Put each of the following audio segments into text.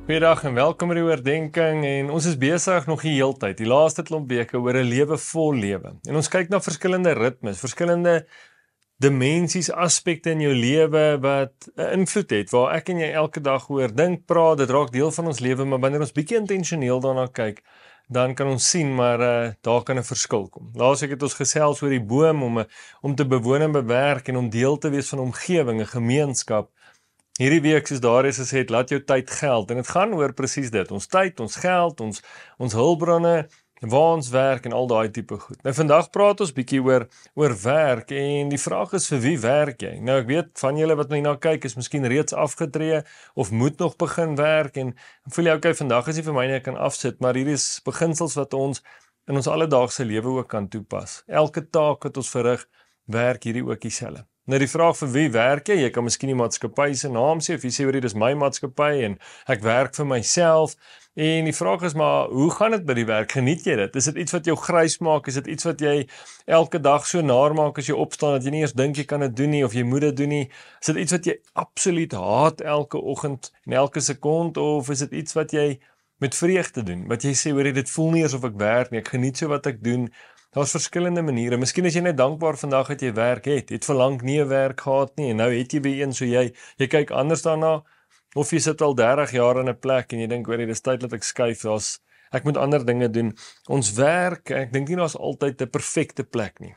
Goeiedag en welkom by die oordeenking en ons is besig nog die heeltyd, die laaste klomp weke oor 'n lewe vol lewe. En ons kyk na verskillende ritmes, verskillende dimensies, aspekte in jou lewe wat 'n invloed het, waar ek en jy elke dag oor dink, praat, dit raak deel van ons lewe, maar wanneer ons bietjie intentioneel daarna kyk, dan kan ons sien maar daar kan 'n verskil kom. Laasweek het ons gesels oor die boom om te bewoon en bewerk en om deel te wees van 'n omgewing, 'n gemeenskap. Hierdie week, soos Darius gesê het, laat jou tyd geld. En dit gaan oor presies dit. Ons tyd, ons geld, ons hulpbronne, waar ons werk en al daai tipe goed. Nou vandag praat ons bietjie oor werk en die vraag is vir wie werk jy? Nou ek weet van julle wat my na kyk is miskien reeds afgetree of moet nog begin werk en voel jy okay, vandag is nie vir my nie, ek kan afsit, maar hier is beginsels wat ons in ons alledaagse lewe ook kan toepas. Elke taak wat ons verrig, werk hierdie ook dieselfde. Nou die vraag vir wie werk jy? Jy kan miskien die maatskappy se naam sê of jy sê hoor dis my maatskappy en ek werk vir myself. En die vraag is maar hoe gaan dit by die werk? Geniet jy dit? Is dit iets wat jou grys maak? Is dit iets wat jy elke dag so naar maak as jy opstaan dat jy nie eers dink jy kan dit doen nie of jy moet dit doen nie? Is dit iets wat jy absoluut haat elke oggend en elke sekond of is dit iets wat jy met vreugde doen? Wat jy sê hoor dit voel nie asof ek werk nie. Ek geniet so wat ek doen. Daar's verskillende maniere. Miskien is jy net dankbaar vandag dat jy werk het verlang nie 'n werk gehad nie en nou het jy weer een, so jy kyk anders daarna of jy sit al 30 jaar in 'n plek en jy dink hoor dis tyd dat ek skuif, ek moet ander dinge doen. Ons werk, ek dink nie daar's altyd 'n perfekte plek nie.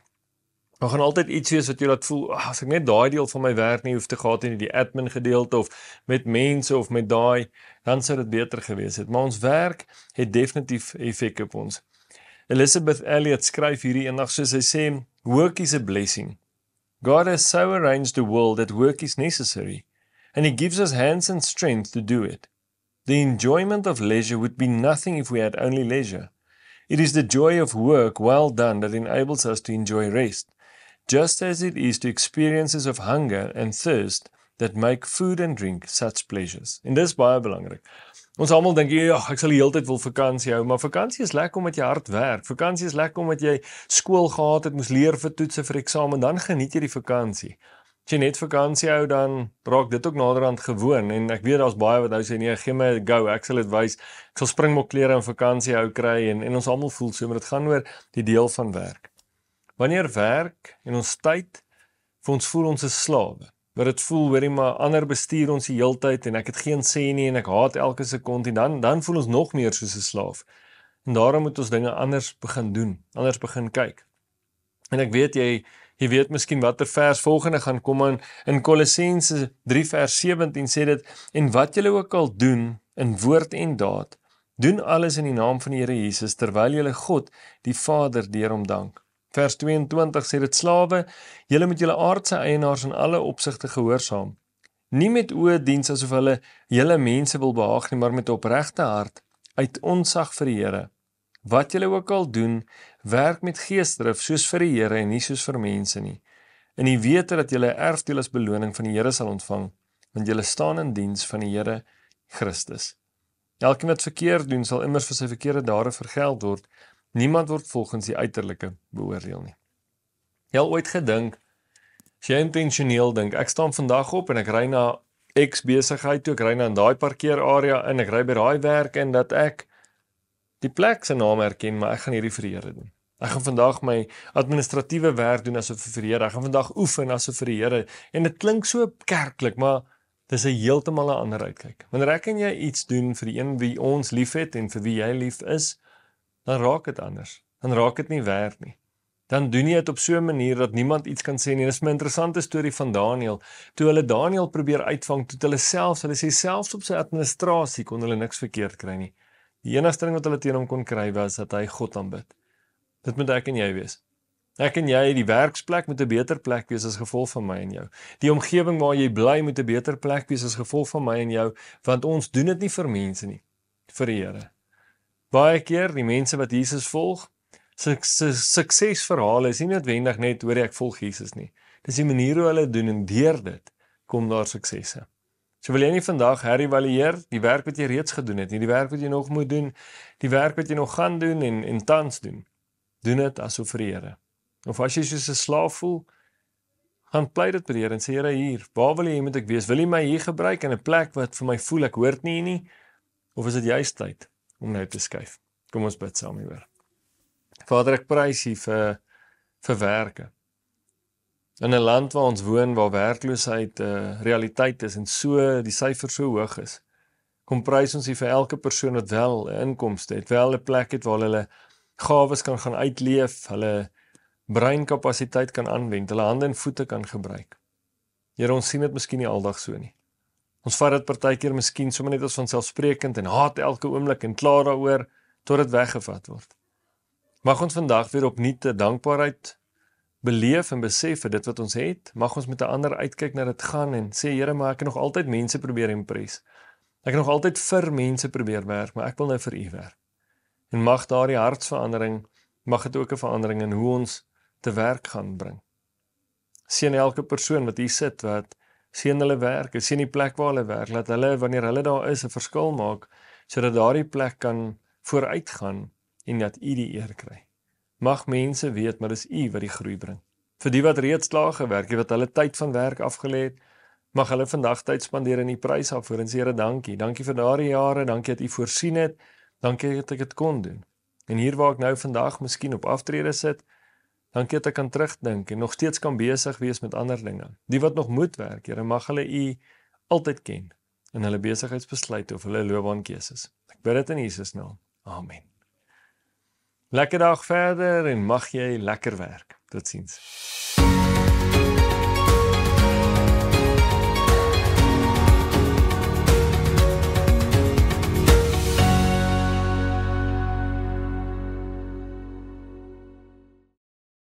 Daar gaan altyd iets wees wat jy laat voel, as ek net daai deel van my werk nie hoef te gehad in die admin gedeelte of met mense of met daai, dan sou dit beter gewees het. Maar ons werk het definitief effek op ons. Elizabeth Elliot skryf hierdie eendag soos sy sê, work is a blessing. God has so arranged the world that work is necessary, and He gives us hands and strength to do it. The enjoyment of leisure would be nothing if we had only leisure. It is the joy of work well done that enables us to enjoy rest, just as it is the experiences of hunger and thirst that make food and drink such pleasures. En dis baie belangrik. Ons almal dink, ek sal die hele tyd wil vakansie hou, maar vakansie is lekker omdat jy hard werk. Vakansie is lekker omdat jy skool gehad het, moes leer vir toetse, vir eksamen, dan geniet jy die vakansie. As jy net vakansie hou, dan raak dit ook naderhand gewoon, en ek weet daar's baie wat nou sê, nee, gee my 'n go, ek sal dit wys, ek sal springbokklere in vakansie hou kry, en ons almal voel so, maar dit gaan oor die deel van werk. Wanneer werk en ons tyd, vir ons voel ons is slawe. Maar dit voel, hoorie, maar ander bestuur ons die heeltyd en ek het geen sê nie en ek haat elke sekond en dan voel ons nog meer soos 'n slaaf. En daarom moet ons dinge anders begin doen, anders begin kyk. En ek weet jy weet miskien watter vers volgende gaan kom in Kolossense 3 vers 17 sê dit, en wat julle ook al doen in woord en daad, doen alles in die naam van die Here Jesus terwyl julle God die Vader deur hom dank. Vers 22 sê dit, slawe, julle moet julle aardse eienaars in alle opsigte gehoorsaam. Nie met oë diens asof hulle julle mense wil behaag nie, maar met opregte hart, uit onsag vir die Here. Wat julle ook al doen, werk met geesdrif soos vir die Here en nie soos vir mense nie. En die wete dat julle 'n erfdeel as beloning van die Here sal ontvang, want julle staan in diens van die Here Christus. Elkeen wat verkeerd doen, sal immers vir sy verkeerde dade vergeld word. Niemand word volgens die uiterlike beoordeel nie. Jy al ooit gedink, as jy intentioneel dink, ek staan vandag op en ek ry na X besigheid toe, ek ry na daai parkeerarea en ek ry by daai werk en dat ek die plek se naam herken, maar ek gaan hierdie vir die Here doen. Ek gaan vandag my administratiewe werk doen asof vir die Here, ek gaan vandag oefen asof vir die Here, en dit klink so kerklik, maar dis 'n heeltemal 'n ander uitkyk. Wanneer ek en jy iets doen vir die een wie ons lief het en vir wie jy lief is, dan raak dit anders. Dan raak dit nie werd nie. Dan doen jy dit op so 'n manier dat niemand iets kan sê nie. Dit is 'n interessante storie van Daniël. Toe hulle Daniël probeer uitvang, toe hulle sê selfs op sy administrasie kon hulle niks verkeerd kry nie. Die enigste ding wat hulle teen hom kon kry was dat hy God aanbid. Dit moet ek en jy wees. Ek en jy, die werksplek moet 'n beter plek wees as gevolg van my en jou. Die omgewing waar jy bly moet 'n beter plek wees as gevolg van my en jou, want ons doen dit nie vir mense nie, vir die Here. Baie keer, die mense wat Jesus volg, suksesverhale is nie noodwendig net hoor ek volg Jesus nie. Dis die manier hoe hulle doen en deur dit kom daar suksesse. So wil jy nie vandag herëvalueer die werk wat jy reeds gedoen het nie, die werk wat jy nog moet doen, die werk wat jy nog gaan doen en tans doen. Doen dit asof vir die Here. Of as jy soos 'n slaaf voel, gaan pleit dit by die Here en sê, Here hier, waar wil jy moet ek wees? Wil jy my hier gebruik in 'n plek wat vir my voel ek hoort nie hier nie? Of is dit juist tyd om nou te skuif? Kom ons bid saam hieroor. Vader, ek prys U vir werke. In 'n land waar ons woon, waar werkloosheid 'n realiteit is en so die syfer so hoog is, kom prys ons U vir elke persoon wat wel 'n inkomste het, wel 'n plek het waar hulle gawes kan gaan uitleef, hulle breinkapasiteit kan aanwend, hulle hande en voete kan gebruik. Here, ons sien dit miskien nie aldag so nie. Ons vat dit partykeer miskien sommer net as vanselfsprekend en haat elke oomblik en kla daaroor tot dit weggevat word. Mag ons vandag weer opnuut 'n dankbaarheid beleef en besef vir dit wat ons het. Mag ons met 'n ander uitkyk na dit gaan en sê, Here, maar ek het nog altyd mense probeer impress. Ek het nog altyd vir mense probeer werk, maar ek wil nou vir U werk. En mag daardie hartsverandering, mag dit ook 'n verandering in hoe ons te werk gaan bring. Seën elke persoon wat hier sit, wat seën hulle werk, seën die plek waar hulle werk, laat hulle, wanneer hulle daar is, 'n verskil maak, sodat daardie plek kan vooruitgaan en dat U die eer kry. Mag mense weet, maar dis U wat die groei bring. Vir die wat reeds klaar gewerk het, wat hulle tyd van werk afgelê het, mag hulle vandag tyd spandeer in U prys afvoer en sê, Here, dankie. Dankie vir daardie jare, dankie dat U voorsien het, dankie dat ek dit kon doen. En hier waar ek nou vandag miskien op aftrede sit, dankie dat ek kan terugdink en nog steeds kan besig wees met ander dinge. Die wat nog moet werk, Here, mag hulle U altyd ken in hulle besigheidsbesluite of hulle loopbaankeuses. Ek bid dit in Jesus naam. Amen. Lekker dag verder en mag jy lekker werk. Totsiens.